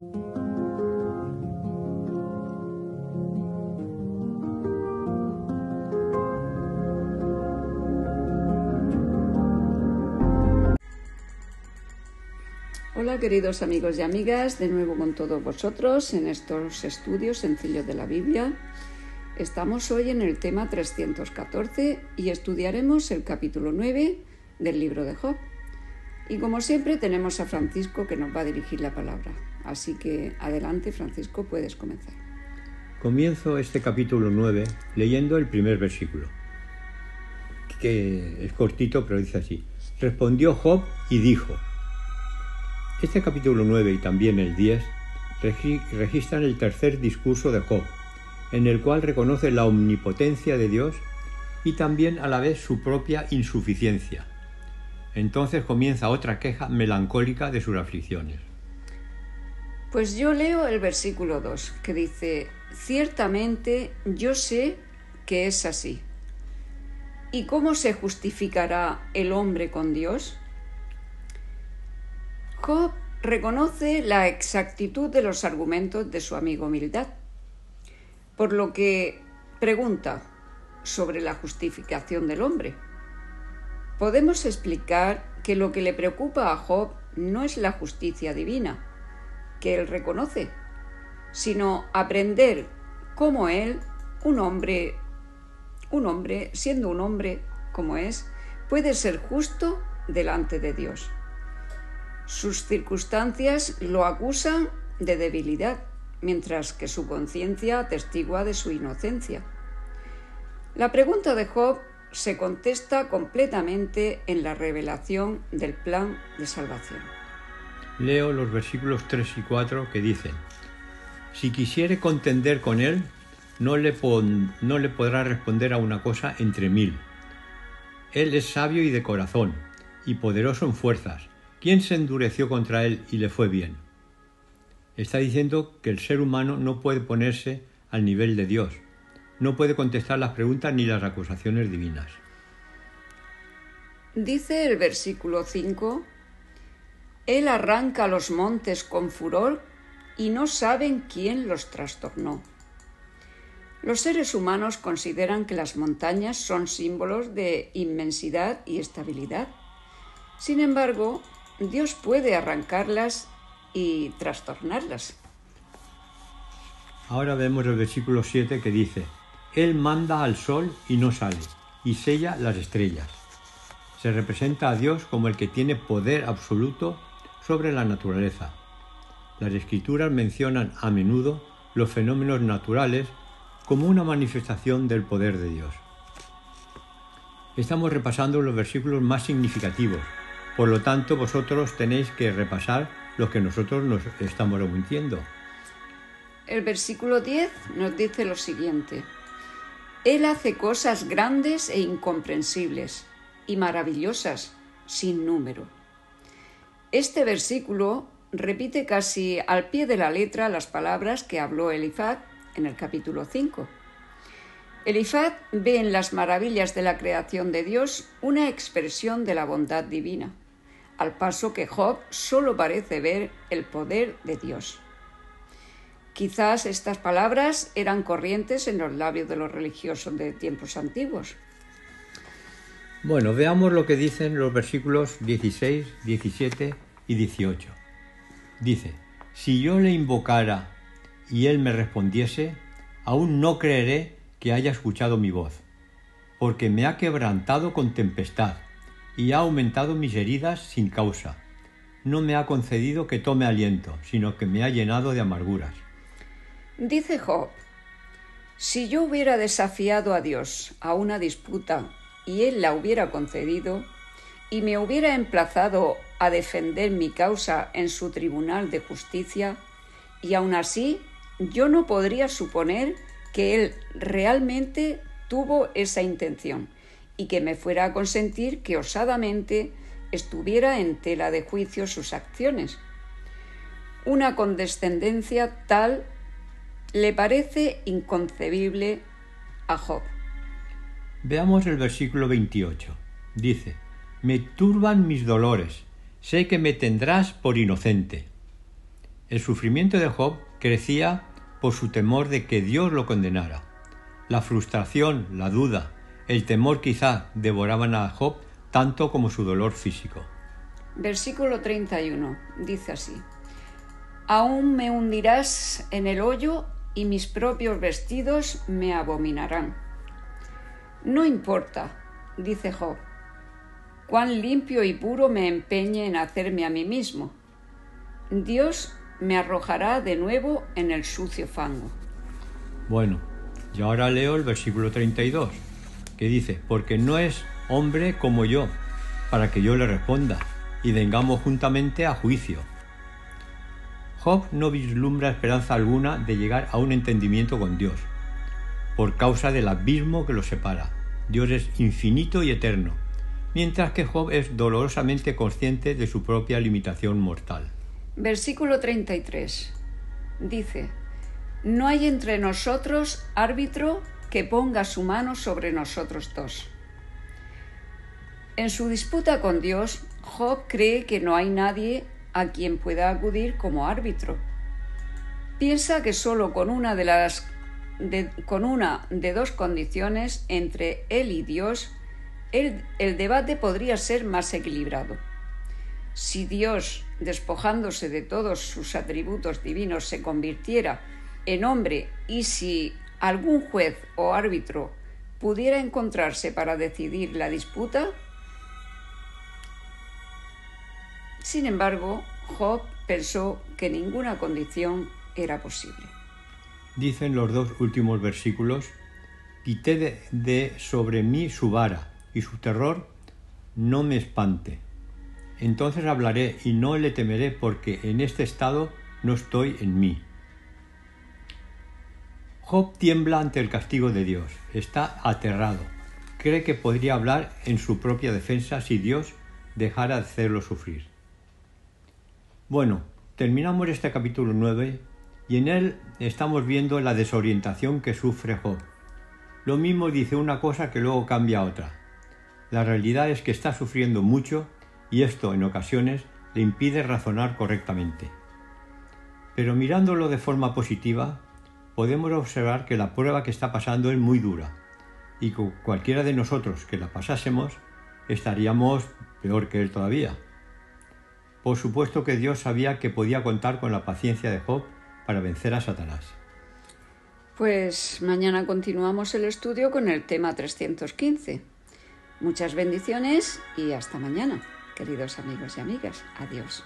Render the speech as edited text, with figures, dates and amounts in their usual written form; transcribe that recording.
Hola queridos amigos y amigas, de nuevo con todos vosotros en estos estudios sencillos de la Biblia. Estamos hoy en el tema 314 y estudiaremos el capítulo 9 del libro de Job. Y como siempre tenemos a Francisco que nos va a dirigir la palabra. Así que adelante Francisco, puedes comenzar. Comienzo este capítulo 9 leyendo el primer versículo, que es cortito pero dice así: respondió Job y dijo. Este capítulo 9 y también el 10 registran el tercer discurso de Job, en el cual reconoce la omnipotencia de Dios y también a la vez su propia insuficiencia. Entonces comienza otra queja melancólica de sus aflicciones. Pues yo leo el versículo 2, que dice: ciertamente yo sé que es así. ¿Y cómo se justificará el hombre con Dios? Job reconoce la exactitud de los argumentos de su amigo Bildad, por lo que pregunta sobre la justificación del hombre. Podemos explicar que lo que le preocupa a Job no es la justicia divina, que él reconoce, sino aprender cómo él, un hombre, siendo un hombre como es, puede ser justo delante de Dios. Sus circunstancias lo acusan de debilidad, mientras que su conciencia atestigua de su inocencia. La pregunta de Job se contesta completamente en la revelación del plan de salvación. Leo los versículos 3 y 4 que dicen: si quisiere contender con él, no le podrá responder a una cosa entre 1000. Él es sabio y de corazón, y poderoso en fuerzas. ¿Quién se endureció contra él y le fue bien? Está diciendo que el ser humano no puede ponerse al nivel de Dios, no puede contestar las preguntas ni las acusaciones divinas. Dice el versículo 5: Él arranca los montes con furor y no saben quién los trastornó. Los seres humanos consideran que las montañas son símbolos de inmensidad y estabilidad. Sin embargo, Dios puede arrancarlas y trastornarlas. Ahora vemos el versículo 7 que dice: Él manda al sol y no sale, y sella las estrellas. Se representa a Dios como el que tiene poder absoluto sobre la naturaleza. Las Escrituras mencionan a menudo los fenómenos naturales como una manifestación del poder de Dios. Estamos repasando los versículos más significativos. Por lo tanto, vosotros tenéis que repasar lo que nosotros nos estamos omitiendo. El versículo 10 nos dice lo siguiente: Él hace cosas grandes e incomprensibles y maravillosas sin número. Este versículo repite casi al pie de la letra las palabras que habló Elifaz en el capítulo 5. Elifaz ve en las maravillas de la creación de Dios una expresión de la bondad divina, al paso que Job solo parece ver el poder de Dios. Quizás estas palabras eran corrientes en los labios de los religiosos de tiempos antiguos. Bueno, veamos lo que dicen los versículos 16, 17 y 18. Dice: si yo le invocara y él me respondiese, aún no creeré que haya escuchado mi voz, porque me ha quebrantado con tempestad y ha aumentado mis heridas sin causa. No me ha concedido que tome aliento, sino que me ha llenado de amarguras. Dice Job: si yo hubiera desafiado a Dios a una disputa y él la hubiera concedido, y me hubiera emplazado a defender mi causa en su tribunal de justicia, y aun así yo no podría suponer que él realmente tuvo esa intención y que me fuera a consentir que osadamente estuviera en tela de juicio sus acciones. Una condescendencia tal le parece inconcebible a Job. Veamos el versículo 28. Dice: me turban mis dolores, sé que me tendrás por inocente. El sufrimiento de Job crecía por su temor de que Dios lo condenara. La frustración, la duda, el temor quizá devoraban a Job tanto como su dolor físico. Versículo 31 dice así: Aún me hundirás en el hoyo y mis propios vestidos me abominarán. No importa, dice Job, cuán limpio y puro me empeñe en hacerme a mí mismo. Dios me arrojará de nuevo en el sucio fango. Bueno, y ahora leo el versículo 32, que dice: porque no es hombre como yo, para que yo le responda, y vengamos juntamente a juicio. Job no vislumbra esperanza alguna de llegar a un entendimiento con Dios, por causa del abismo que los separa. Dios es infinito y eterno, mientras que Job es dolorosamente consciente de su propia limitación mortal. Versículo 33 dice: No hay entre nosotros árbitro que ponga su mano sobre nosotros dos. En su disputa con Dios, Job cree que no hay nadie a quien pueda acudir como árbitro. Piensa que solo con una de dos condiciones entre él y Dios, el debate podría ser más equilibrado. Si Dios, despojándose de todos sus atributos divinos, se convirtiera en hombre, y si algún juez o árbitro pudiera encontrarse para decidir la disputa. Sin embargo, Job pensó que ninguna condición era posible. Dicen los dos últimos versículos: quité de sobre mí su vara, y su terror no me espante. Entonces hablaré y no le temeré, porque en este estado no estoy en mí. Job tiembla ante el castigo de Dios, está aterrado, cree que podría hablar en su propia defensa si Dios dejara de hacerlo sufrir. Bueno, terminamos este capítulo 9 y en él estamos viendo la desorientación que sufre Job. Lo mismo dice una cosa que luego cambia a otra. La realidad es que está sufriendo mucho y esto en ocasiones le impide razonar correctamente. Pero mirándolo de forma positiva, podemos observar que la prueba que está pasando es muy dura y que cualquiera de nosotros que la pasásemos estaríamos peor que él todavía. Por supuesto que Dios sabía que podía contar con la paciencia de Job para vencer a Satanás. Pues mañana continuamos el estudio con el tema 315. Muchas bendiciones y hasta mañana, queridos amigos y amigas. Adiós.